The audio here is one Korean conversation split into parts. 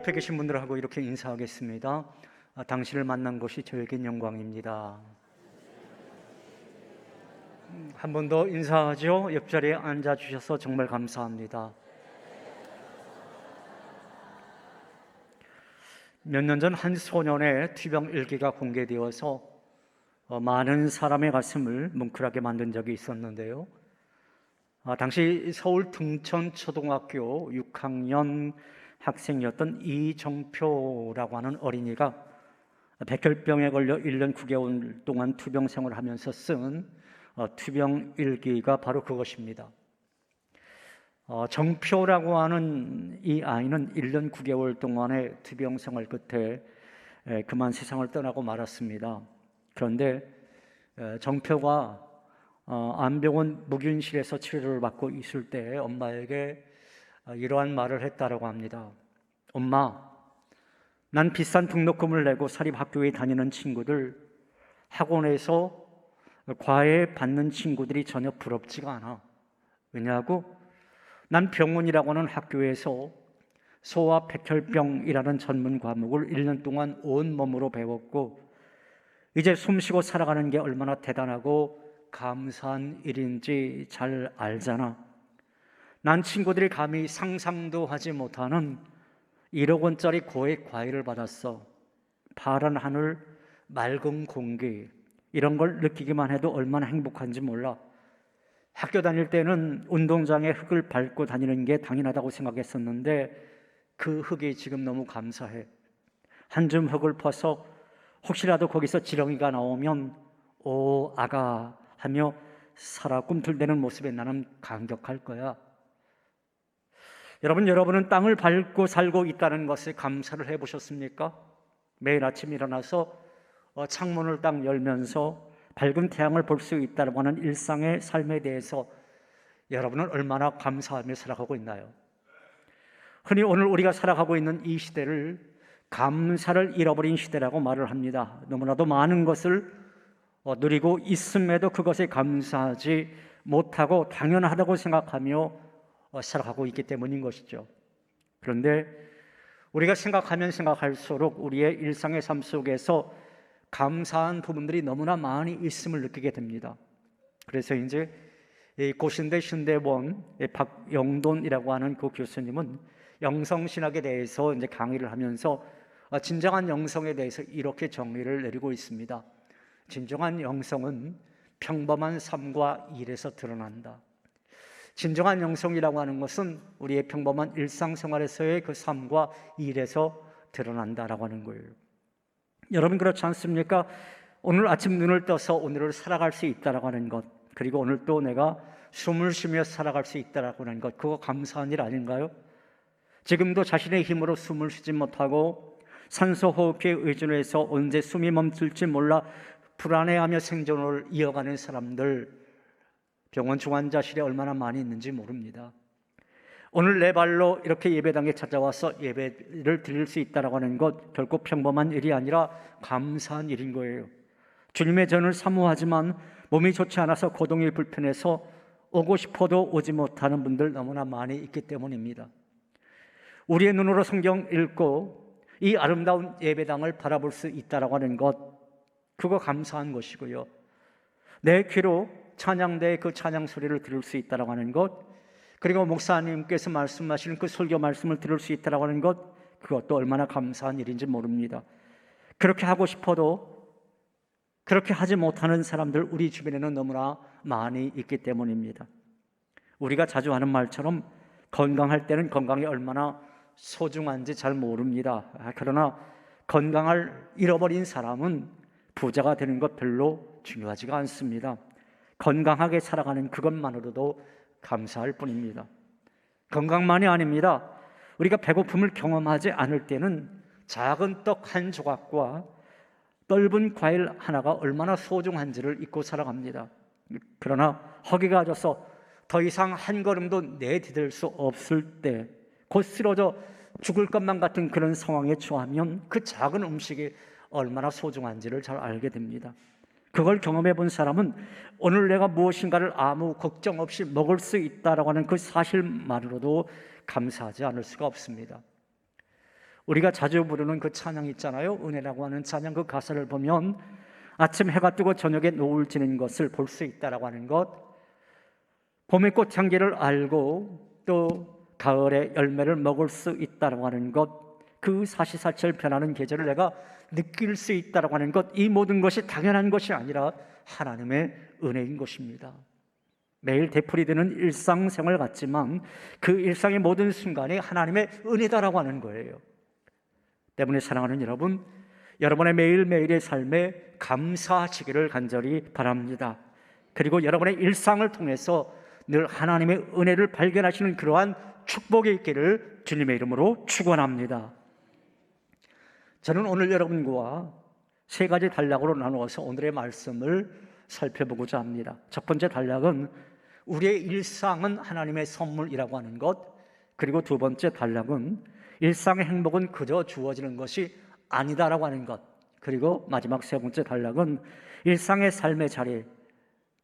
옆에 계신 분들하고 이렇게 인사하겠습니다. 당신을 만난 것이 저에겐 영광입니다. 한 번 더 인사하죠. 옆자리에 앉아주셔서 정말 감사합니다. 몇 년 전 한 소년의 투병 일기가 공개되어서 많은 사람의 가슴을 뭉클하게 만든 적이 있었는데요. 당시 서울 등천초등학교 6학년 학생이었던 이정표라고 하는 어린이가 백혈병에 걸려 1년 9개월 동안 투병 생활을 하면서 쓴 투병 일기가 바로 그것입니다. 정표라고 하는 이 아이는 1년 9개월 동안의 투병 생활 끝에 그만 세상을 떠나고 말았습니다. 그런데 정표가 안병원 묵윤실에서 치료를 받고 있을 때 엄마에게 이러한 말을 했다라고 합니다. 엄마, 난 비싼 등록금을 내고 사립학교에 다니는 친구들, 학원에서 과외 받는 친구들이 전혀 부럽지가 않아. 왜냐하고 난 병원이라고 하는 학교에서 소아 백혈병이라는 전문 과목을 1년 동안 온몸으로 배웠고 이제 숨쉬고 살아가는 게 얼마나 대단하고 감사한 일인지 잘 알잖아. 난 친구들이 감히 상상도 하지 못하는 1억 원짜리 고액 과외를 받았어. 파란 하늘, 맑은 공기, 이런 걸 느끼기만 해도 얼마나 행복한지 몰라. 학교 다닐 때는 운동장에 흙을 밟고 다니는 게 당연하다고 생각했었는데 그 흙이 지금 너무 감사해. 한 줌 흙을 퍼서 혹시라도 거기서 지렁이가 나오면 오 아가 하며 살아 꿈틀대는 모습에 나는 감격할 거야. 여러분은 땅을 밟고 살고 있다는 것에 감사를 해보셨습니까? 매일 아침 일어나서 창문을 딱 열면서 밝은 태양을 볼 수 있다고 하는 일상의 삶에 대해서 여러분은 얼마나 감사하며 살아가고 있나요? 흔히 오늘 우리가 살아가고 있는 이 시대를 감사를 잃어버린 시대라고 말을 합니다. 너무나도 많은 것을 누리고 있음에도 그것에 감사하지 못하고 당연하다고 생각하며 살아가고 있기 때문인 것이죠. 그런데 우리가 생각하면 생각할수록 우리의 일상의 삶 속에서 감사한 부분들이 너무나 많이 있음을 느끼게 됩니다. 그래서 이제 고신대 신대원 박영돈이라고 하는 그 교수님은 영성신학에 대해서 이제 강의를 하면서 진정한 영성에 대해서 이렇게 정의를 내리고 있습니다. 진정한 영성은 평범한 삶과 일에서 드러난다. 진정한 영성이라고 하는 것은 우리의 평범한 일상생활에서의 그 삶과 일에서 드러난다라고 하는 거예요. 여러분 그렇지 않습니까? 오늘 아침 눈을 떠서 오늘을 살아갈 수 있다라고 하는 것, 그리고 오늘 또 내가 숨을 쉬며 살아갈 수 있다라고 하는 것, 그거 감사한 일 아닌가요? 지금도 자신의 힘으로 숨을 쉬지 못하고 산소 호흡기에 의존해서 언제 숨이 멈출지 몰라 불안해하며 생존을 이어가는 사람들, 병원 중환자실에 얼마나 많이 있는지 모릅니다. 오늘 내 발로 이렇게 예배당에 찾아와서 예배를 드릴 수 있다고 하는 것 결코 평범한 일이 아니라 감사한 일인 거예요. 주님의 전을 사모하지만 몸이 좋지 않아서 거동이 불편해서 오고 싶어도 오지 못하는 분들 너무나 많이 있기 때문입니다. 우리의 눈으로 성경 읽고 이 아름다운 예배당을 바라볼 수 있다고 하는 것, 그거 감사한 것이고요. 내 귀로 찬양대의 그 찬양 소리를 들을 수 있다고 하는 것, 그리고 목사님께서 말씀하시는 그 설교 말씀을 들을 수 있다고 하는 것, 그것도 얼마나 감사한 일인지 모릅니다. 그렇게 하고 싶어도 그렇게 하지 못하는 사람들 우리 주변에는 너무나 많이 있기 때문입니다. 우리가 자주 하는 말처럼 건강할 때는 건강이 얼마나 소중한지 잘 모릅니다. 그러나 건강을 잃어버린 사람은 부자가 되는 것 별로 중요하지가 않습니다. 건강하게 살아가는 그것만으로도 감사할 뿐입니다. 건강만이 아닙니다. 우리가 배고픔을 경험하지 않을 때는 작은 떡 한 조각과 떫은 과일 하나가 얼마나 소중한지를 잊고 살아갑니다. 그러나 허기가 져서 더 이상 한 걸음도 내디딜 수 없을 때, 곧 쓰러져 죽을 것만 같은 그런 상황에 처하면 그 작은 음식이 얼마나 소중한지를 잘 알게 됩니다. 그걸 경험해 본 사람은 오늘 내가 무엇인가를 아무 걱정 없이 먹을 수 있다라고 하는 그 사실만으로도 감사하지 않을 수가 없습니다. 우리가 자주 부르는 그 찬양 있잖아요. 은혜라고 하는 찬양, 그 가사를 보면 아침 해가 뜨고 저녁에 노을 지는 것을 볼 수 있다라고 하는 것, 봄의 꽃향기를 알고 또 가을의 열매를 먹을 수 있다라고 하는 것, 그 사시사철 변하는 계절을 내가 느낄 수 있다라고 하는 것, 이 모든 것이 당연한 것이 아니라 하나님의 은혜인 것입니다. 매일 되풀이되는 일상생활 같지만 그 일상의 모든 순간이 하나님의 은혜다라고 하는 거예요. 때문에 사랑하는 여러분, 여러분의 매일매일의 삶에 감사하시기를 간절히 바랍니다. 그리고 여러분의 일상을 통해서 늘 하나님의 은혜를 발견하시는 그러한 축복이 있기를 주님의 이름으로 축원합니다. 저는 오늘 여러분과 세 가지 단락으로 나누어서 오늘의 말씀을 살펴보고자 합니다. 첫 번째 단락은 우리의 일상은 하나님의 선물이라고 하는 것, 그리고 두 번째 단락은 일상의 행복은 그저 주어지는 것이 아니다라고 하는 것, 그리고 마지막 세 번째 단락은 일상의 삶의 자리에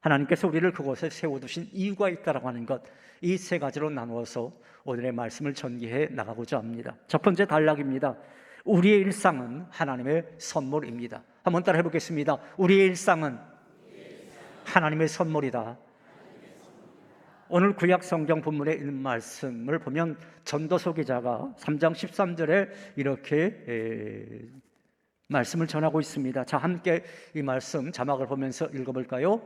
하나님께서 우리를 그곳에 세워두신 이유가 있다라고 하는 것, 이 세 가지로 나누어서 오늘의 말씀을 전개해 나가고자 합니다. 첫 번째 단락입니다. 우리의 일상은 하나님의 선물입니다. 한번 따라 해보겠습니다. 우리의 일상은 하나님의 선물이다. 오늘 구약 성경 본문에 있는 말씀을 보면 전도서 기자가 3장 13절에 이렇게 말씀을 전하고 있습니다. 자, 함께 이 말씀 자막을 보면서 읽어볼까요?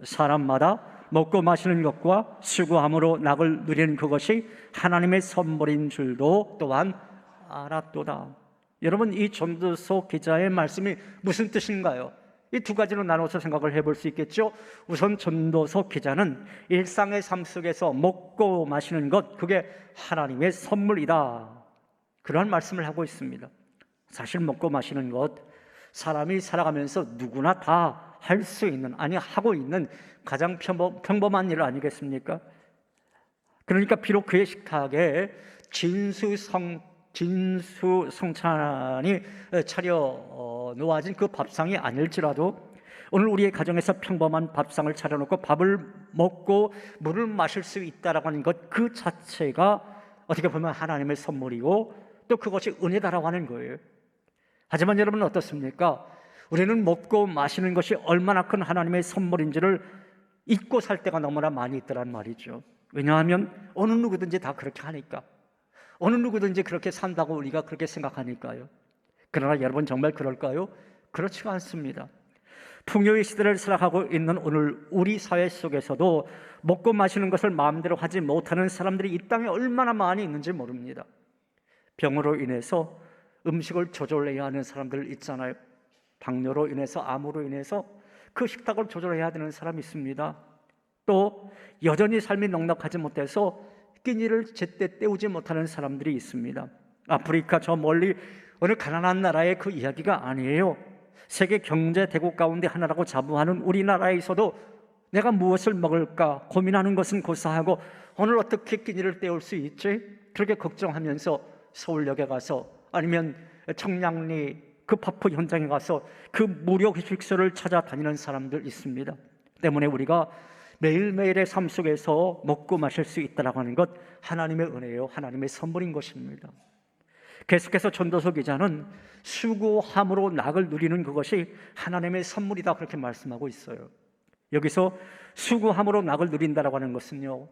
사람마다 먹고 마시는 것과 수고함으로 낙을 누리는 그것이 하나님의 선물인 줄도 또한 알았도다. 여러분, 이 전도서 기자의 말씀이 무슨 뜻인가요? 이 두 가지로 나눠서 생각을 해볼 수 있겠죠. 우선 전도서 기자는 일상의 삶 속에서 먹고 마시는 것, 그게 하나님의 선물이다, 그런 말씀을 하고 있습니다. 사실 먹고 마시는 것, 사람이 살아가면서 누구나 다 할 수 있는, 아니 하고 있는 가장 평범한 일 아니겠습니까? 그러니까 비록 그의 식탁에 진수성찬이 차려 놓아진 그 밥상이 아닐지라도 오늘 우리의 가정에서 평범한 밥상을 차려놓고 밥을 먹고 물을 마실 수 있다라고 하는 것, 그 자체가 어떻게 보면 하나님의 선물이고 또 그것이 은혜다라고 하는 거예요. 하지만 여러분 어떻습니까? 우리는 먹고 마시는 것이 얼마나 큰 하나님의 선물인지를 잊고 살 때가 너무나 많이 있더란 말이죠. 왜냐하면 어느 누구든지 다 그렇게 하니까, 어느 누구든지 그렇게 산다고 우리가 그렇게 생각하니까요. 그러나 여러분 정말 그럴까요? 그렇지가 않습니다. 풍요의 시대를 살아가고 있는 오늘 우리 사회 속에서도 먹고 마시는 것을 마음대로 하지 못하는 사람들이 이 땅에 얼마나 많이 있는지 모릅니다. 병으로 인해서 음식을 조절해야 하는 사람들 있잖아요. 당뇨로 인해서, 암으로 인해서 그 식탁을 조절해야 되는 사람이 있습니다. 또 여전히 삶이 넉넉하지 못해서 끼니를 제때 때우지 못하는 사람들이 있습니다. 아프리카 저 멀리 어느 가난한 나라의 그 이야기가 아니에요. 세계 경제 대국 가운데 하나라고 자부하는 우리나라에서도 내가 무엇을 먹을까 고민하는 것은 고사하고 오늘 어떻게 끼니를 때울 수 있지? 그렇게 걱정하면서 서울역에 가서 아니면 청량리 그 파포 현장에 가서 그 무료 휴식소를 찾아다니는 사람들 있습니다. 때문에 우리가 매일매일의 삶 속에서 먹고 마실 수 있다고 하는 것, 하나님의 은혜요, 하나님의 선물인 것입니다. 계속해서 전도서 기자는 수고함으로 낙을 누리는 그것이 하나님의 선물이다, 그렇게 말씀하고 있어요. 여기서 수고함으로 낙을 누린다라고 하는 것은요,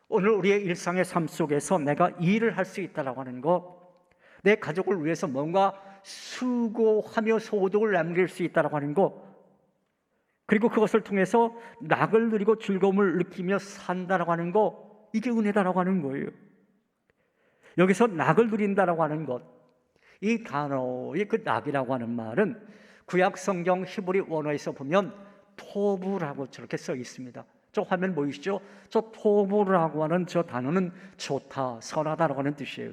오늘 우리의 일상의 삶 속에서 내가 일을 할 수 있다라고 하는 것, 내 가족을 위해서 뭔가 수고하며 소득을 남길 수 있다라고 하는 것, 그리고 그것을 통해서 낙을 누리고 즐거움을 느끼며 산다라고 하는 것, 이게 은혜다라고 하는 거예요. 여기서 낙을 누린다라고 하는 것, 이 단어의 그 낙이라고 하는 말은 구약 성경 히브리 원어에서 보면 토부라고 저렇게 써 있습니다. 저 화면 보이시죠? 저 토부라고 하는 저 단어는 좋다, 선하다라고 하는 뜻이에요.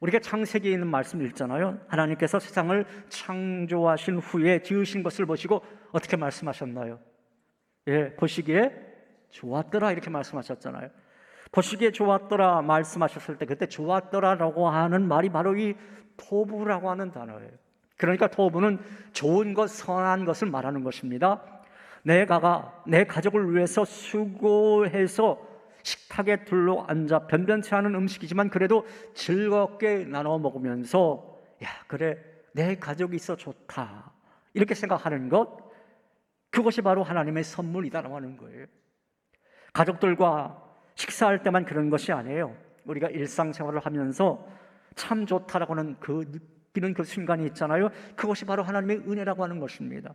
우리가 창세기에 있는 말씀 읽잖아요. 하나님께서 세상을 창조하신 후에 지으신 것을 보시고 어떻게 말씀하셨나요? 예, 보시기에 좋았더라, 이렇게 말씀하셨잖아요. 보시기에 좋았더라 말씀하셨을 때 그때 좋았더라라고 하는 말이 바로 이 토부라고 하는 단어예요. 그러니까 토부는 좋은 것, 선한 것을 말하는 것입니다. 내 가족을 위해서 수고해서 식탁에 둘러 앉아 변변치 않은 음식이지만 그래도 즐겁게 나눠 먹으면서 야, 그래, 내 가족이 있어 좋다 이렇게 생각하는 것, 그것이 바로 하나님의 선물이다라고 하는 거예요. 가족들과 식사할 때만 그런 것이 아니에요. 우리가 일상생활을 하면서 참 좋다라고 하는 느끼는 그 순간이 있잖아요. 그것이 바로 하나님의 은혜라고 하는 것입니다.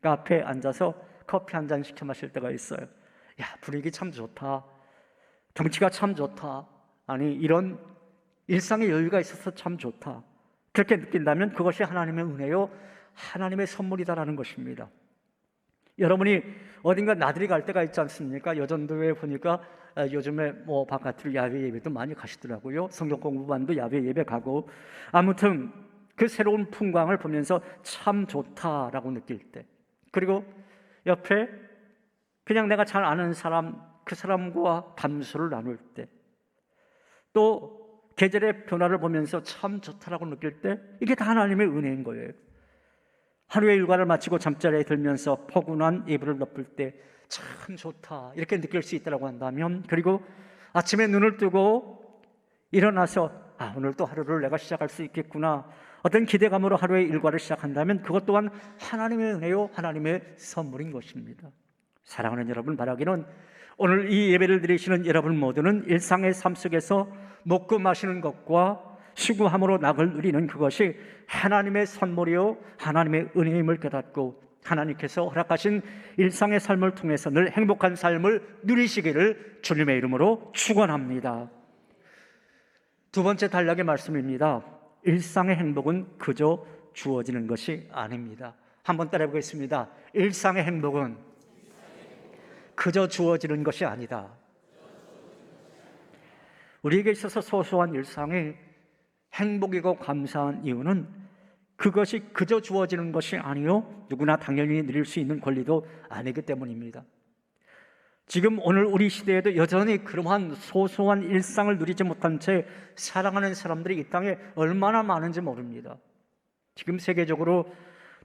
카페에 앉아서 커피 한 잔 시켜 마실 때가 있어요. 야, 분위기 참 좋다, 경치가 참 좋다, 아니 이런 일상의 여유가 있어서 참 좋다, 그렇게 느낀다면 그것이 하나님의 은혜요, 하나님의 선물이다라는 것입니다. 여러분이 어딘가 나들이 갈 때가 있지 않습니까? 여전도에 보니까 요즘에 뭐 바깥으로 야외 예배도 많이 가시더라고요. 성경 공부반도 야외 예배 가고, 아무튼 그 새로운 풍광을 보면서 참 좋다라고 느낄 때, 그리고 옆에 그냥 내가 잘 아는 사람, 그 사람과 담소를 나눌 때, 또 계절의 변화를 보면서 참 좋다라고 느낄 때, 이게 다 하나님의 은혜인 거예요. 하루의 일과를 마치고 잠자리에 들면서 포근한 이불을 덮을 때 참 좋다 이렇게 느낄 수 있다고 한다면, 그리고 아침에 눈을 뜨고 일어나서 오늘 또 하루를 내가 시작할 수 있겠구나, 어떤 기대감으로 하루의 일과를 시작한다면 그것 또한 하나님의 은혜요, 하나님의 선물인 것입니다. 사랑하는 여러분, 바라기는 오늘 이 예배를 드리시는 여러분 모두는 일상의 삶 속에서 먹고 마시는 것과 수고함으로 낙을 누리는 그것이 하나님의 선물이요, 하나님의 은혜임을 깨닫고 하나님께서 허락하신 일상의 삶을 통해서 늘 행복한 삶을 누리시기를 주님의 이름으로 축원합니다. 두 번째 단락의 말씀입니다. 일상의 행복은 그저 주어지는 것이 아닙니다. 한번 따라해 보겠습니다. 일상의 행복은 그저 주어지는 것이 아니다. 우리에게 있어서 소소한 일상이 행복이고 감사한 이유는 그것이 그저 주어지는 것이 아니요, 누구나 당연히 누릴 수 있는 권리도 아니기 때문입니다. 지금 오늘 우리 시대에도 여전히 그러한 소소한 일상을 누리지 못한 채 살아가는 사람들이 이 땅에 얼마나 많은지 모릅니다. 지금 세계적으로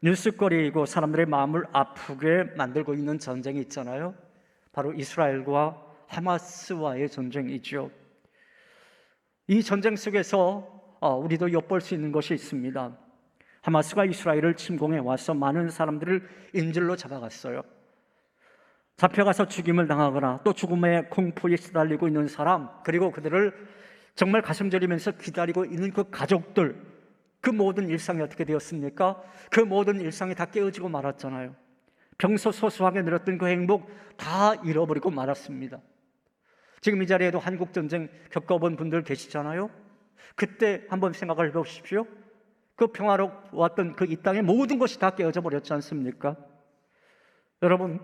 뉴스거리이고 사람들의 마음을 아프게 만들고 있는 전쟁이 있잖아요. 바로 이스라엘과 하마스와의 전쟁이죠. 이 전쟁 속에서 우리도 엿볼 수 있는 것이 있습니다. 하마스가 이스라엘을 침공해 와서 많은 사람들을 인질로 잡아갔어요. 잡혀가서 죽임을 당하거나 또 죽음의 공포에 시달리고 있는 사람, 그리고 그들을 정말 가슴 저리면서 기다리고 있는 그 가족들, 그 모든 일상이 어떻게 되었습니까? 그 모든 일상이 다 깨어지고 말았잖아요. 평소 소소하게 누렸던 그 행복 다 잃어버리고 말았습니다. 지금 이 자리에도 한국전쟁 겪어본 분들 계시잖아요. 그때 한번 생각을 해보십시오. 그 평화로웠던 그 이 땅의 모든 것이 다 깨어져 버렸지 않습니까? 여러분,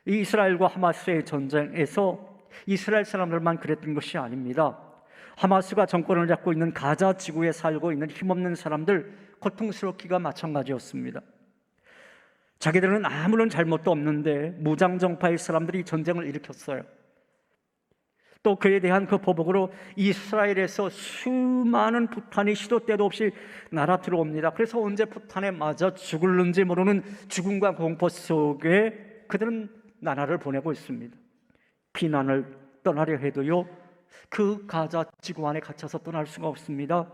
이 이스라엘과 하마스의 전쟁에서 이스라엘 사람들만 그랬던 것이 아닙니다. 하마스가 정권을 잡고 있는 가자 지구에 살고 있는 힘없는 사람들, 고통스럽기가 마찬가지였습니다. 자기들은 아무런 잘못도 없는데 무장정파의 사람들이 전쟁을 일으켰어요. 또 그에 대한 그 보복으로 이스라엘에서 수많은 북한이 시도 때도 없이 날아 들어옵니다. 그래서 언제 북한에 맞아 죽을는지 모르는 죽음과 공포 속에 그들은 나라를 보내고 있습니다. 피난을 떠나려 해도요, 그 가자 지구 안에 갇혀서 떠날 수가 없습니다.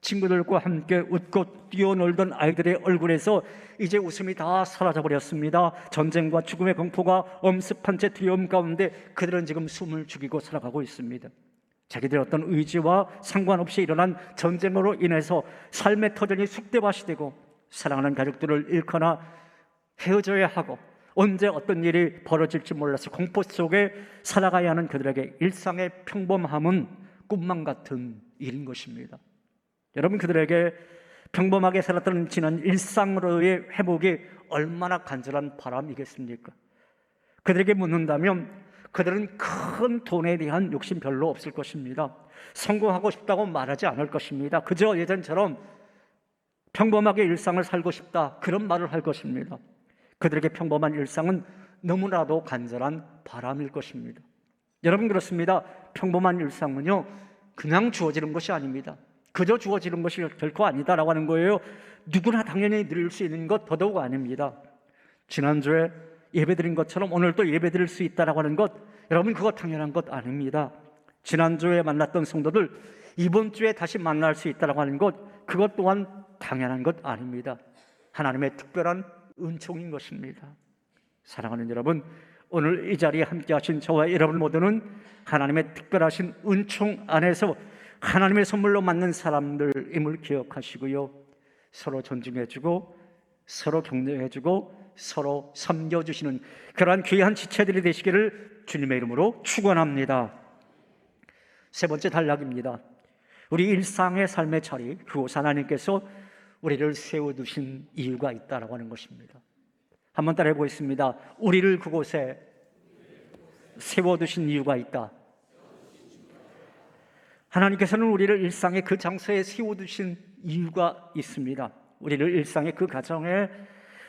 친구들과 함께 웃고 뛰어놀던 아이들의 얼굴에서 이제 웃음이 다 사라져버렸습니다. 전쟁과 죽음의 공포가 엄습한 채 두려움 가운데 그들은 지금 숨을 죽이고 살아가고 있습니다. 자기들의 어떤 의지와 상관없이 일어난 전쟁으로 인해서 삶의 터전이 쑥대밭이 되고 사랑하는 가족들을 잃거나 헤어져야 하고 언제 어떤 일이 벌어질지 몰라서 공포 속에 살아가야 하는 그들에게 일상의 평범함은 꿈만 같은 일인 것입니다. 여러분, 그들에게 평범하게 살았던 지난 일상으로의 회복이 얼마나 간절한 바람이겠습니까? 그들에게 묻는다면 그들은 큰 돈에 대한 욕심 별로 없을 것입니다. 성공하고 싶다고 말하지 않을 것입니다. 그저 예전처럼 평범하게 일상을 살고 싶다, 그런 말을 할 것입니다. 그들에게 평범한 일상은 너무나도 간절한 바람일 것입니다. 여러분, 그렇습니다. 평범한 일상은요, 그냥 주어지는 것이 아닙니다. 그저 주어지는 것이 결코 아니다라고 하는 거예요. 누구나 당연히 누릴 수 있는 것 더더욱 아닙니다. 지난주에 예배드린 것처럼 오늘 또 예배드릴 수 있다라고 하는 것, 여러분 그거 당연한 것 아닙니다. 지난주에 만났던 성도들 이번 주에 다시 만날 수 있다라고 하는 것, 그것 또한 당연한 것 아닙니다. 하나님의 특별한 은총인 것입니다. 사랑하는 여러분, 오늘 이 자리에 함께 하신 저와 여러분 모두는 하나님의 특별하신 은총 안에서 하나님의 선물로 맞는 사람들임을 기억하시고요, 서로 존중해주고 서로 격려해주고 서로 섬겨주시는 그러한 귀한 지체들이 되시기를 주님의 이름으로 축원합니다. 세 번째 단락입니다. 우리 일상의 삶의 자리, 그곳 하나님께서 우리를 세워두신 이유가 있다라고 하는 것입니다. 한번 따라해 보겠습니다. 우리를 그곳에 세워두신 이유가 있다. 하나님께서는 우리를 일상의 그 장소에 세워두신 이유가 있습니다. 우리를 일상의 그 가정에,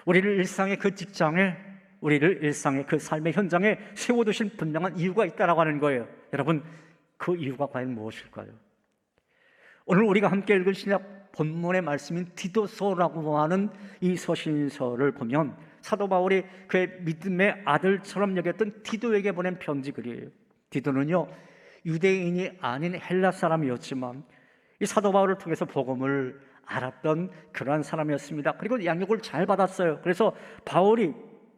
우리를 일상의 그 직장에, 우리를 일상의 그 삶의 현장에 세워두신 분명한 이유가 있다라고 하는 거예요. 여러분, 그 이유가 과연 무엇일까요? 오늘 우리가 함께 읽은 신약 본문의 말씀인 디도서라고 하는 이 서신서를 보면 사도 바울이 그의 믿음의 아들처럼 여겼던 디도에게 보낸 편지 글이에요. 디도는요, 유대인이 아닌 헬라 사람이었지만 이 사도 바울을 통해서 복음을 알았던 그러한 사람이었습니다. 그리고 양육을 잘 받았어요. 그래서 바울이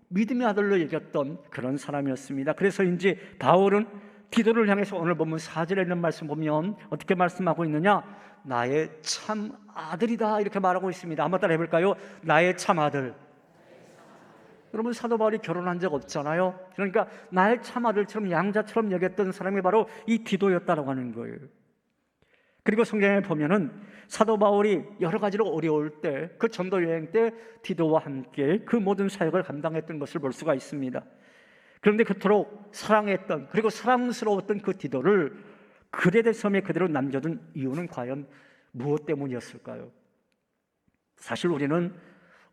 믿음의 아들로 여겼던 그런 사람이었습니다. 그래서인지 바울은 디도를 향해서 오늘 보면 4절에 있는 말씀 보면 어떻게 말씀하고 있느냐? 나의 참 아들이다, 이렇게 말하고 있습니다. 한번 따라 해볼까요? 나의 참 아들. 여러분, 사도 바울이 결혼한 적 없잖아요. 그러니까 나의 참 아들처럼 양자처럼 여겼던 사람이 바로 이 디도였다라고 하는 거예요. 그리고 성경에 보면은 사도 바울이 여러 가지로 어려울 때, 그 전도 여행 때 디도와 함께 그 모든 사역을 감당했던 것을 볼 수가 있습니다. 그런데 그토록 사랑했던, 그리고 사랑스러웠던 그 디도를 그레데 섬에 그대로 남겨둔 이유는 과연 무엇 때문이었을까요? 사실 우리는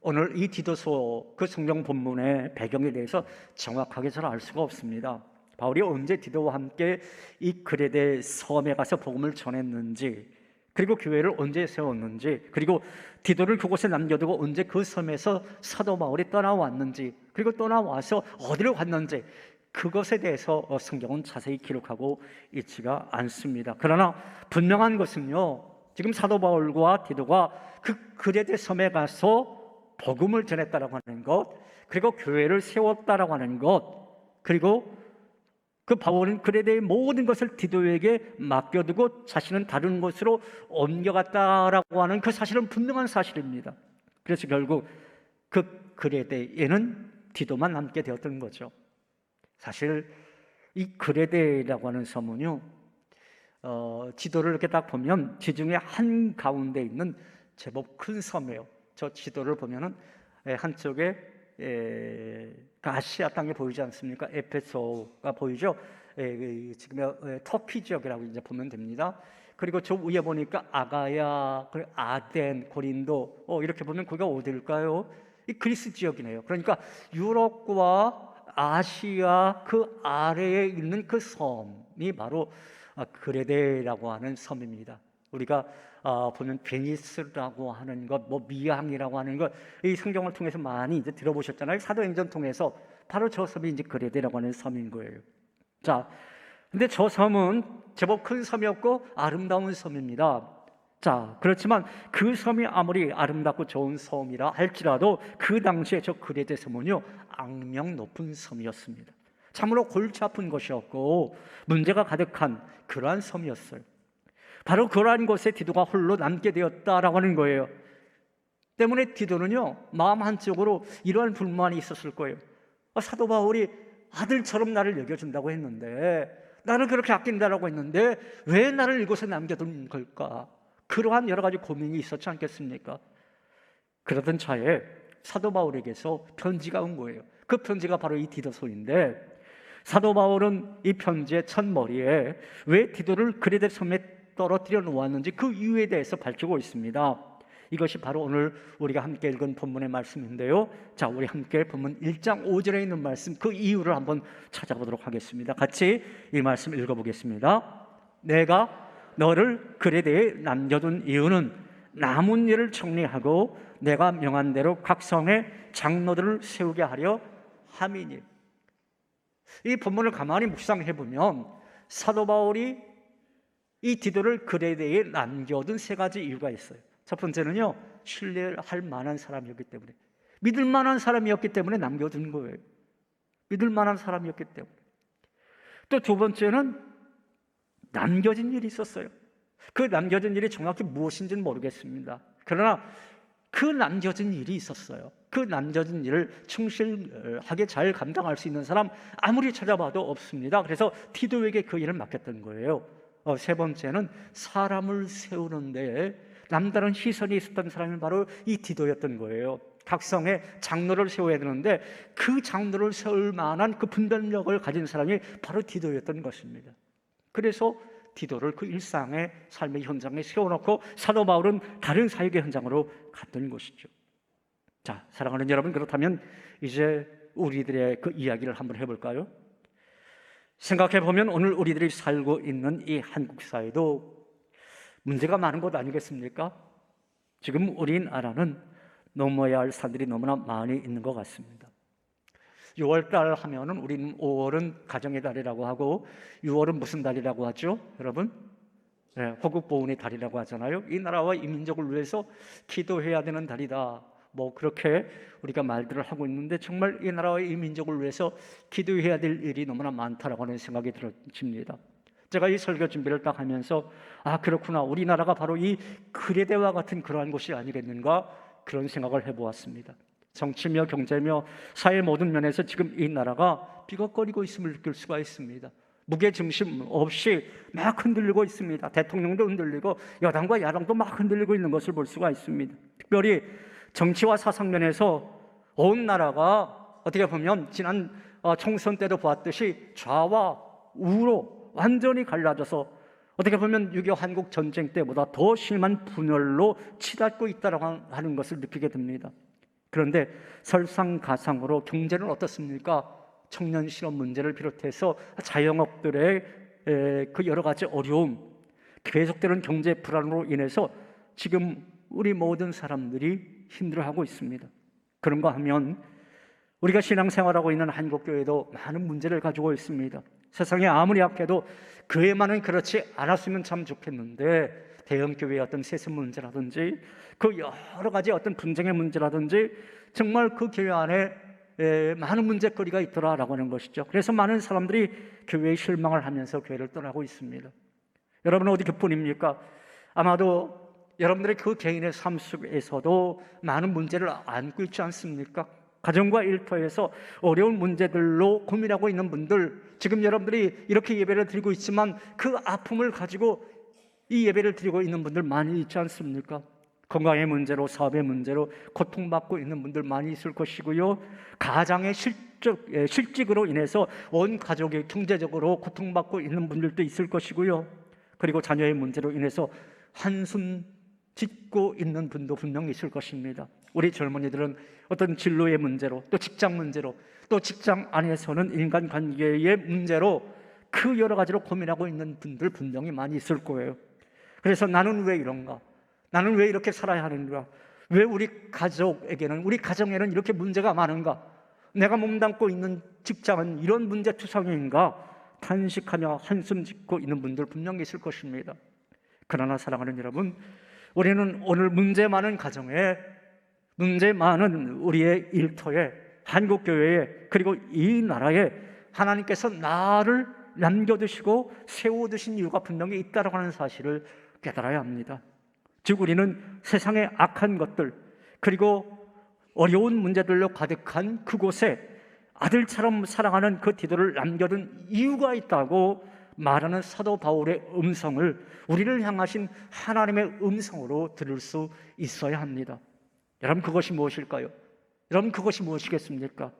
오늘 이 디도서 그 성경 본문의 배경에 대해서 정확하게 잘 알 수가 없습니다. 바울이 언제 디도와 함께 이 그레데 섬에 가서 복음을 전했는지, 그리고 교회를 언제 세웠는지, 그리고 디도를 그곳에 남겨두고 언제 그 섬에서 사도 바울이 떠나왔는지, 그리고 떠나와서 어디로 갔는지, 그것에 대해서 성경은 자세히 기록하고 있지가 않습니다. 그러나 분명한 것은요, 지금 사도 바울과 디도가 그 그레데 섬에 가서 복음을 전했다라고 하는 것, 그리고 교회를 세웠다라고 하는 것, 그리고 그 바울은 그레데의 모든 것을 디도에게 맡겨두고 자신은 다른 곳으로 옮겨갔다라고 하는 그 사실은 분명한 사실입니다. 그래서 결국 그 그레데에는 디도만 남게 되었던 거죠. 사실 이 그레데라고 하는 섬은요, 지도를 이렇게 딱 보면 지중해 한 가운데 있는 제법 큰 섬이에요. 저 지도를 보면은 한쪽에 아시아 땅이 보이지 않습니까? 에페소가 보이죠? 지금 터키 지역이라고 이제 보면 됩니다. 그리고 저 위에 보니까 아가야, 그리고 아덴, 고린도, 이렇게 보면 거기가 어디일까요? 이 그리스 지역이네요. 그러니까 유럽과 아시아 그 아래에 있는 그 섬이 바로 그레데라고 하는 섬입니다. 우리가 보면 베니스라고 하는 것, 미항이라고 하는 것, 이 성경을 통해서 많이 이제 들어보셨잖아요. 사도행전 통해서 바로 저 섬이 이제 그레데라고 하는 섬인 거예요. 자, 근데 저 섬은 제법 큰 섬이었고 아름다운 섬입니다. 자, 그렇지만 그 섬이 아무리 아름답고 좋은 섬이라 할지라도 그 당시에 저 그레데 섬은요, 악명 높은 섬이었습니다. 참으로 골치 아픈 것이었고 문제가 가득한 그러한 섬이었어요. 바로 그러한 곳에 디도가 홀로 남게 되었다라고 하는 거예요. 때문에 디도는요, 마음 한쪽으로 이러한 불만이 있었을 거예요. 사도 바울이 아들처럼 나를 여겨준다고 했는데, 나를 그렇게 아낀다라고 했는데 왜 나를 이곳에 남겨둔 걸까? 그러한 여러 가지 고민이 있었지 않겠습니까? 그러던 차에 사도 바울에게서 편지가 온 거예요. 그 편지가 바로 이 디도서인데, 사도 바울은 이 편지의 첫머리에 왜 디도를 그레데 섬에 떨어뜨려 놓았는지 그 이유에 대해서 밝히고 있습니다. 이것이 바로 오늘 우리가 함께 읽은 본문의 말씀인데요. 자, 우리 함께 본문 1장 5절에 있는 말씀, 그 이유를 한번 찾아보도록 하겠습니다. 같이 이 말씀 읽어보겠습니다. 내가 너를 그레데에 남겨둔 이유는 남은 일을 정리하고 내가 명한 대로 각 성에 장로들을 세우게 하려 하미님. 이 본문을 가만히 묵상해 보면 사도 바울이 이 디도를 그레데에 남겨둔 세 가지 이유가 있어요. 첫 번째는요, 신뢰할 만한 사람이었기 때문에, 믿을 만한 사람이었기 때문에 남겨둔 거예요. 믿을 만한 사람이었기 때문에. 또 두 번째는 남겨진 일이 있었어요. 그 남겨진 일이 정확히 무엇인지는 모르겠습니다. 그러나 그 남겨진 일이 있었어요. 그 남겨진 일을 충실하게 잘 감당할 수 있는 사람 아무리 찾아봐도 없습니다. 그래서 디도에게 그 일을 맡겼던 거예요. 세 번째는 사람을 세우는데 남다른 시선이 있었던 사람이 바로 이 디도였던 거예요. 각성에 장로를 세워야 되는데 그 장로를 세울 만한 그 분별력을 가진 사람이 바로 디도였던 것입니다. 그래서 디도를 그 일상의 삶의 현장에 세워놓고 사도 바울은 다른 사역의 현장으로 갔던 것이죠. 자, 사랑하는 여러분, 그렇다면 이제 우리들의 그 이야기를 한번 해볼까요? 생각해 보면 오늘 우리들이 살고 있는 이 한국 사회도 문제가 많은 것 아니겠습니까? 지금 우리나라는 넘어야 할 산들이 너무나 많이 있는 것 같습니다. 6월달 하면은 우리는 5월은 가정의 달이라고 하고 6월은 무슨 달이라고 하죠? 여러분? 네, 호국보훈의 달이라고 하잖아요. 이 나라와 이 민족을 위해서 기도해야 되는 달이다. 뭐 그렇게 우리가 말들을 하고 있는데 정말 이 나라와 이 민족을 위해서 기도해야 될 일이 너무나 많다라고 하는 생각이 들어집니다. 제가 이 설교 준비를 딱 하면서 그렇구나, 우리나라가 바로 이 그레데와 같은 그러한 곳이 아니겠는가 그런 생각을 해보았습니다. 정치며 경제며 사회 모든 면에서 지금 이 나라가 비겁거리고 있음을 느낄 수가 있습니다. 무게중심 없이 막 흔들리고 있습니다. 대통령도 흔들리고 여당과 야당도 막 흔들리고 있는 것을 볼 수가 있습니다. 특별히 정치와 사상 면에서 온 나라가 어떻게 보면 지난 총선 때도 보았듯이 좌와 우로 완전히 갈라져서 어떻게 보면 6.25 한국 전쟁 때보다 더 심한 분열로 치닫고 있다고 하는 것을 느끼게 됩니다. 그런데 설상가상으로 경제는 어떻습니까? 청년 실업 문제를 비롯해서 자영업들의 그 여러 가지 어려움, 계속되는 경제 불안으로 인해서 지금 우리 모든 사람들이 힘들어하고 있습니다. 그런가 하면 우리가 신앙생활하고 있는 한국교회도 많은 문제를 가지고 있습니다. 세상에 아무리 약해도 교회만은 그렇지 않았으면 참 좋겠는데 대형교회의 어떤 세습 문제라든지 그 여러 가지 어떤 분쟁의 문제라든지 정말 그 교회 안에 많은 문제거리가 있더라라고 하는 것이죠. 그래서 많은 사람들이 교회에 실망을 하면서 교회를 떠나고 있습니다. 여러분은 어디 그뿐입니까? 아마도 여러분들의 그 개인의 삶 속에서도 많은 문제를 안고 있지 않습니까? 가정과 일터에서 어려운 문제들로 고민하고 있는 분들, 지금 여러분들이 이렇게 예배를 드리고 있지만 그 아픔을 가지고 이 예배를 드리고 있는 분들 많이 있지 않습니까? 건강의 문제로, 사업의 문제로 고통받고 있는 분들 많이 있을 것이고요. 가장의 실직으로 인해서 온 가족이 경제적으로 고통받고 있는 분들도 있을 것이고요. 그리고 자녀의 문제로 인해서 한숨 짓고 있는 분도 분명히 있을 것입니다. 우리 젊은이들은 어떤 진로의 문제로, 또 직장 문제로, 또 직장 안에서는 인간관계의 문제로 그 여러 가지로 고민하고 있는 분들 분명히 많이 있을 거예요. 그래서 나는 왜 이런가? 나는 왜 이렇게 살아야 하는가? 왜 우리 가족에게는, 우리 가정에는 이렇게 문제가 많은가? 내가 몸담고 있는 직장은 이런 문제투성이인가? 탄식하며 한숨 짓고 있는 분들 분명히 있을 것입니다. 그러나 사랑하는 여러분, 우리는 오늘 문제 많은 가정에, 문제 많은 우리의 일터에, 한국교회에, 그리고 이 나라에 하나님께서 나를 남겨두시고 세워두신 이유가 분명히 있다고 하는 사실을 깨달아야 합니다. 즉 우리는 세상의 악한 것들, 그리고 어려운 문제들로 가득한 그곳에 아들처럼 사랑하는 그 디도를 남겨둔 이유가 있다고 말하는 사도 바울의 음성을 우리를 향하신 하나님의 음성으로 들을 수 있어야 합니다. 여러분, 그것이 무엇일까요? 여러분, 그것이 무엇이겠습니까?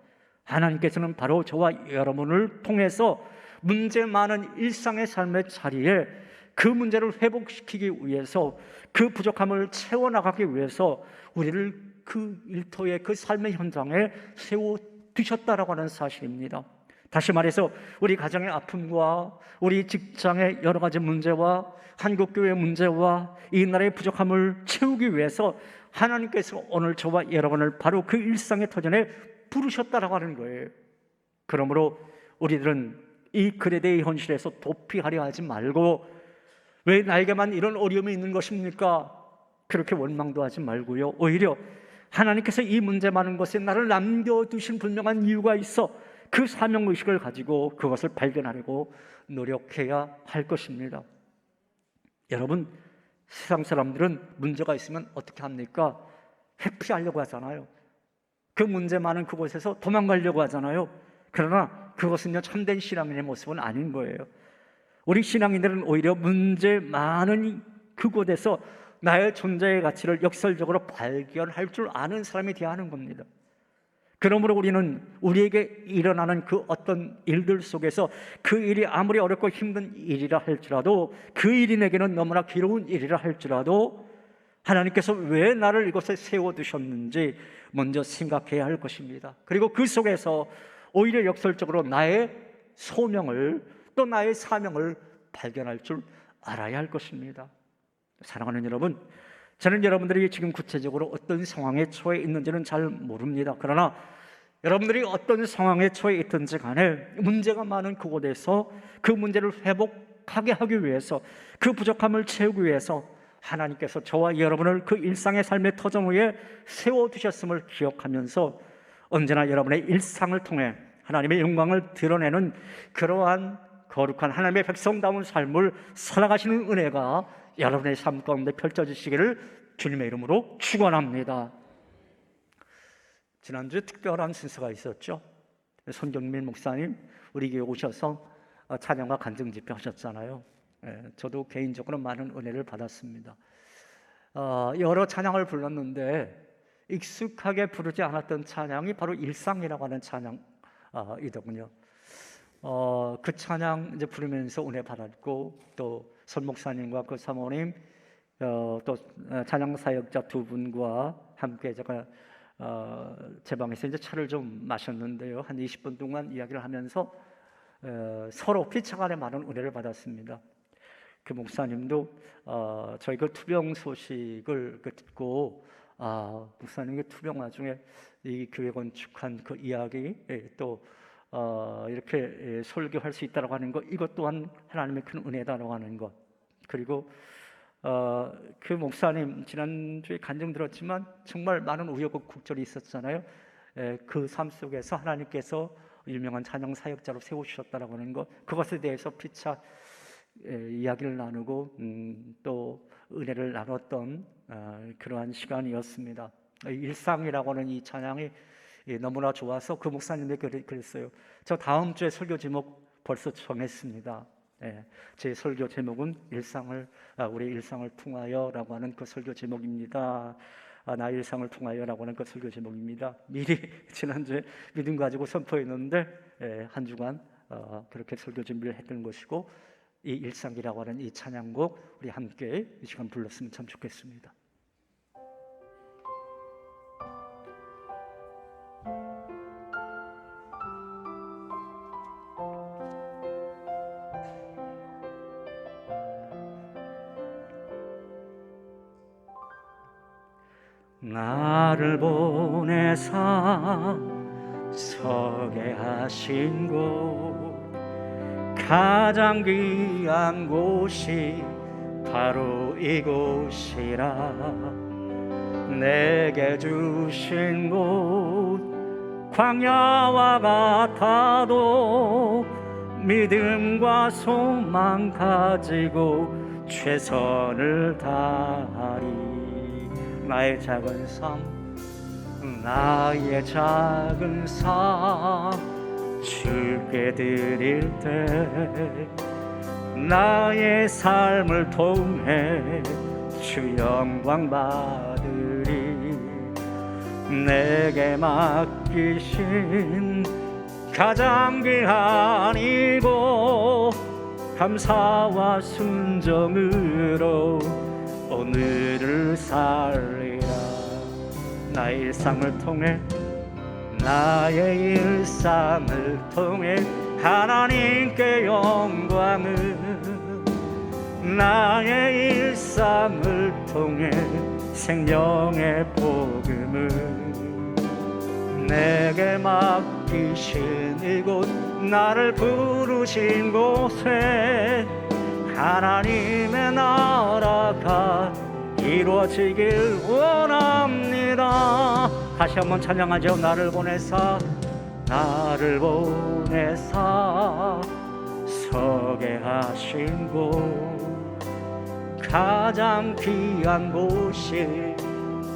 하나님께서는 바로 저와 여러분을 통해서 문제 많은 일상의 삶의 자리에 그 문제를 회복시키기 위해서, 그 부족함을 채워나가기 위해서 우리를 그 일터의 그 삶의 현장에 세워두셨다라고 하는 사실입니다. 다시 말해서 우리 가정의 아픔과 우리 직장의 여러 가지 문제와 한국교회의 문제와 이 나라의 부족함을 채우기 위해서 하나님께서 오늘 저와 여러분을 바로 그 일상의 터전에 부르셨다라고 하는 거예요. 그러므로 우리들은 이 그레데의 현실에서 도피하려 하지 말고, 왜 나에게만 이런 어려움이 있는 것입니까? 그렇게 원망도 하지 말고요, 오히려 하나님께서 이 문제 많은 것에 나를 남겨두신 분명한 이유가 있어 그 사명의식을 가지고 그것을 발견하려고 노력해야 할 것입니다. 여러분, 세상 사람들은 문제가 있으면 어떻게 합니까? 회피하려고 하잖아요. 그 문제 많은 그곳에서 도망가려고 하잖아요. 그러나 그것은요, 참된 신앙인의 모습은 아닌 거예요. 우리 신앙인들은 오히려 문제 많은 그곳에서 나의 존재의 가치를 역설적으로 발견할 줄 아는 사람이 되어야 하는 겁니다. 그러므로 우리는 우리에게 일어나는 그 어떤 일들 속에서 그 일이 아무리 어렵고 힘든 일이라 할지라도, 그 일이 내게는 너무나 괴로운 일이라 할지라도 하나님께서 왜 나를 이곳에 세워두셨는지 먼저 생각해야 할 것입니다. 그리고 그 속에서 오히려 역설적으로 나의 소명을, 또 나의 사명을 발견할 줄 알아야 할 것입니다. 사랑하는 여러분, 저는 여러분들이 지금 구체적으로 어떤 상황에 처해 있는지는 잘 모릅니다. 그러나 여러분들이 어떤 상황에 처해 있든지 간에 문제가 많은 그곳에서 그 문제를 회복하게 하기 위해서, 그 부족함을 채우기 위해서 하나님께서 저와 여러분을 그 일상의 삶의 터전 위에 세워두셨음을 기억하면서 언제나 여러분의 일상을 통해 하나님의 영광을 드러내는 그러한 거룩한 하나님의 백성다운 삶을 살아가시는 은혜가 여러분의 삶 가운데 펼쳐지시기를 주님의 이름으로 축원합니다. 지난주에 특별한 순서가 있었죠. 손경민 목사님 우리 교회 오셔서 찬양과 간증 집회 하셨잖아요. 저도 개인적으로 많은 은혜를 받았습니다. 여러 찬양을 불렀는데 익숙하게 부르지 않았던 찬양이 바로 일상이라고 하는 찬양이더군요. 그 찬양 이제 부르면서 은혜 받았고, 또 손 목사님과 그 사모님, 또 찬양 사역자 두 분과 함께 제가 제 방에서 이제 차를 좀 마셨는데요, 한 20분 동안 이야기를 하면서 서로 피차간에 많은 은혜를 받았습니다. 그 목사님도 저희 그 투병 소식을 듣고, 목사님 그 투병 와중에 이 교회 건축한 그 이야기, 또 이렇게 설교할 수 있다고 하는 것, 이것 또한 하나님의 큰 은혜다라고 하는 것. 그리고 그 목사님 지난주에 간증 들었지만 정말 많은 우여곡절이 있었잖아요. 그 삶 속에서 하나님께서 유명한 찬양 사역자로 세우셨다라고 하는 것, 그것에 대해서 피차 이야기를 나누고 또 은혜를 나눴던 그러한 시간이었습니다. 일상이라고 하는 이 찬양이 너무나 좋아서 그 목사님에게 그랬어요. 저 다음 주에 설교 제목 벌써 정했습니다. 제 설교 제목은 우리 일상을 통하여라고 하는 그 설교 제목입니다. 나의 일상을 통하여라고 하는 그 설교 제목입니다. 미리 지난주에 믿음 가지고 선포했는데 한 주간 그렇게 설교 준비를 했던 것이고, 이 일상이라고 하는 이 찬양곡 우리 함께 이 시간 불렀으면 참 좋겠습니다. 나를 보내사 서게 하신 곳, 가장 귀한 곳이 바로 이곳이라. 내게 주신 곳 광야와 같아도 믿음과 소망 가지고 최선을 다하리. 나의 작은 삶 주께 드릴 때, 나의 삶을 통해 주 영광 받으리. 내게 맡기신 가장 귀한 이곳, 감사와 순종으로 오늘을 살리라. 나의 일상을 통해 하나님께 영광을, 나의 일상을 통해 생명의 복음을, 내게 맡기신 이곳, 나를 부르신 곳에 하나님의 나라가 이루어지길 원합니다. 다시 한번 찬양하죠. 나를 보내사 서게 하신 곳, 가장 귀한 곳이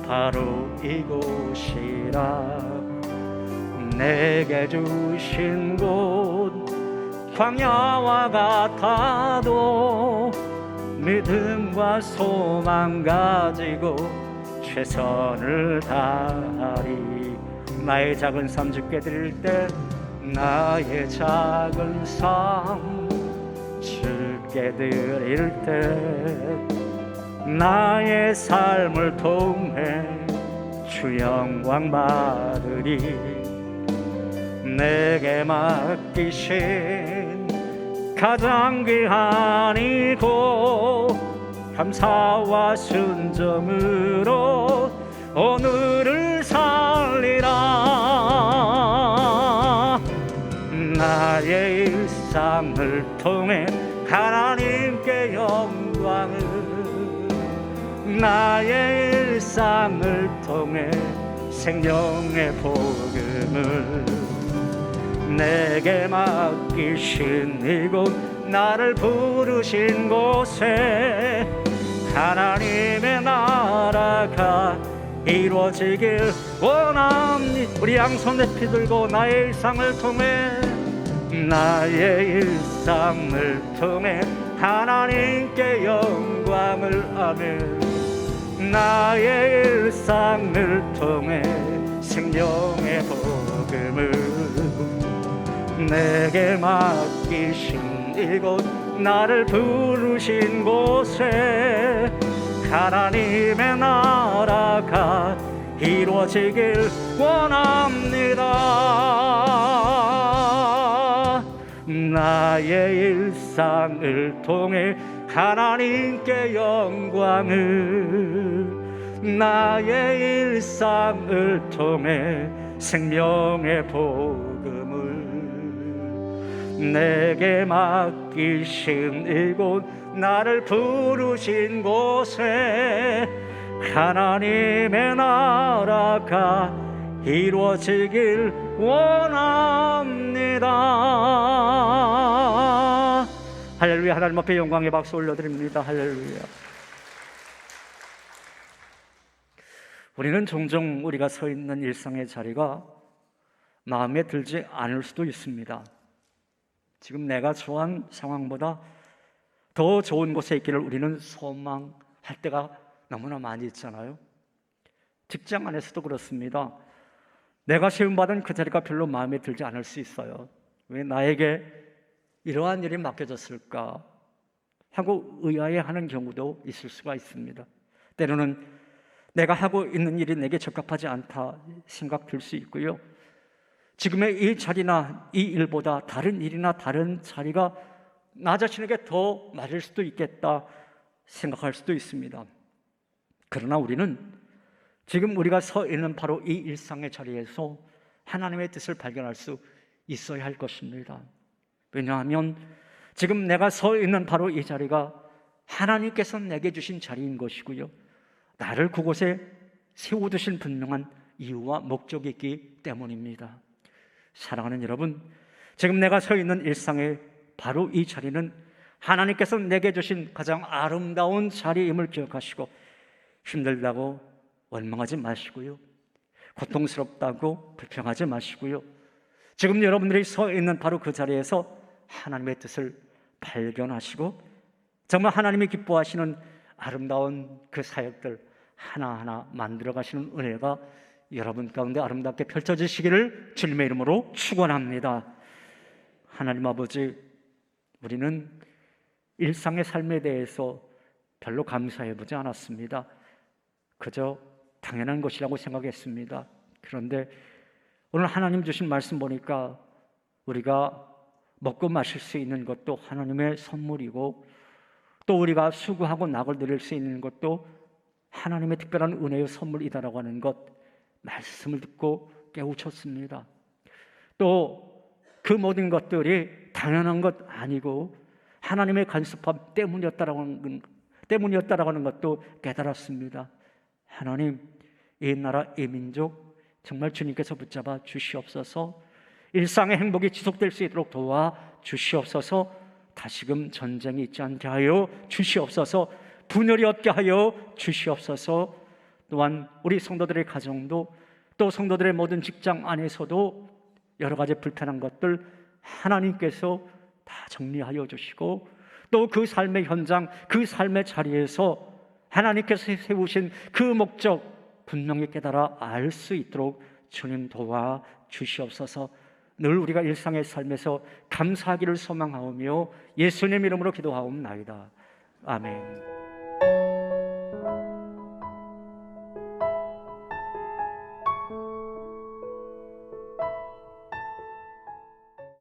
바로 이곳이라. 내게 주신 곳 광야와 같아도 믿음과 소망 가지고 최선을 다하리. 나의 작은 삶 주께 드릴 때, 나의 작은 삶 주께 드릴 때, 나의 삶을 통해 주 영광 받으리. 내게 맡기신 가장 귀한 이곳, 감사와 순종으로 오늘을 살리라. 나의 일상을 통해 하나님께 영광을, 나의 일상을 통해 생명의 복음을, 내게 맡기신 이곳, 나를 부르신 곳에 하나님의 나라가 이루어지길 원합니다. 우리 양손 높이 들고 나의 일상을 통해, 나의 일상을 통해 하나님께 영광을. 아멘. 나의 일상을 통해 생명의 복음을, 내게 맡기신 이곳, 나를 부르신 곳에 하나님의 나라가 이루어지길 원합니다. 나의 일상을 통해 하나님께 영광을, 나의 일상을 통해 생명의 복음을, 내게 맡기신 이곳, 나를 부르신 곳에 하나님의 나라가 이루어지길 원합니다. 할렐루야. 하나님 앞에 영광의 박수 올려드립니다. 할렐루야. 우리는 종종 우리가 서 있는 일상의 자리가 마음에 들지 않을 수도 있습니다. 지금 내가 처한 상황보다 더 좋은 곳에 있기를 우리는 소망할 때가 너무나 많이 있잖아요. 직장 안에서도 그렇습니다. 내가 시험받은 그 자리가 별로 마음에 들지 않을 수 있어요. 왜 나에게 이러한 일이 맡겨졌을까 하고 의아해하는 경우도 있을 수가 있습니다. 때로는 내가 하고 있는 일이 내게 적합하지 않다 생각될 수 있고요. 지금의 이 자리나 이 일보다 다른 일이나 다른 자리가 나 자신에게 더 맞을 수도 있겠다 생각할 수도 있습니다. 그러나 우리는 지금 우리가 서 있는 바로 이 일상의 자리에서 하나님의 뜻을 발견할 수 있어야 할 것입니다. 왜냐하면 지금 내가 서 있는 바로 이 자리가 하나님께서 내게 주신 자리인 것이고요, 나를 그곳에 세워두신 분명한 이유와 목적이 있기 때문입니다. 사랑하는 여러분, 지금 내가 서 있는 일상의 바로 이 자리는 하나님께서 내게 주신 가장 아름다운 자리임을 기억하시고, 힘들다고 원망하지 마시고요, 고통스럽다고 불평하지 마시고요, 지금 여러분들이 서 있는 바로 그 자리에서 하나님의 뜻을 발견하시고 정말 하나님이 기뻐하시는 아름다운 그 사역들 하나하나 만들어 가시는 은혜가 여러분 가운데 아름답게 펼쳐지시기를 주님의 이름으로 축원합니다. 하나님 아버지, 우리는 일상의 삶에 대해서 별로 감사해 보지 않았습니다. 그저 당연한 것이라고 생각했습니다. 그런데 오늘 하나님 주신 말씀 보니까 우리가 먹고 마실 수 있는 것도 하나님의 선물이고, 또 우리가 수고하고 낙을 드릴 수 있는 것도 하나님의 특별한 은혜의 선물이다라고 하는 것, 말씀을 듣고 깨우쳤습니다. 또 그 모든 것들이 당연한 것 아니고 하나님의 간섭함 때문이었다라고 하는 것도 깨달았습니다. 하나님, 이 나라, 이 민족 정말 주님께서 붙잡아 주시옵소서. 일상의 행복이 지속될 수 있도록 도와 주시옵소서. 다시금 전쟁이 있지 않게 하여 주시옵소서. 분열이 없게 하여 주시옵소서. 또한 우리 성도들의 가정도, 또 성도들의 모든 직장 안에서도 여러 가지 불편한 것들 하나님께서 다 정리하여 주시고, 또 그 삶의 현장, 그 삶의 자리에서 하나님께서 세우신 그 목적 분명히 깨달아 알 수 있도록 주님 도와 주시옵소서. 늘 우리가 일상의 삶에서 감사하기를 소망하오며 예수님 이름으로 기도하옵나이다. 아멘.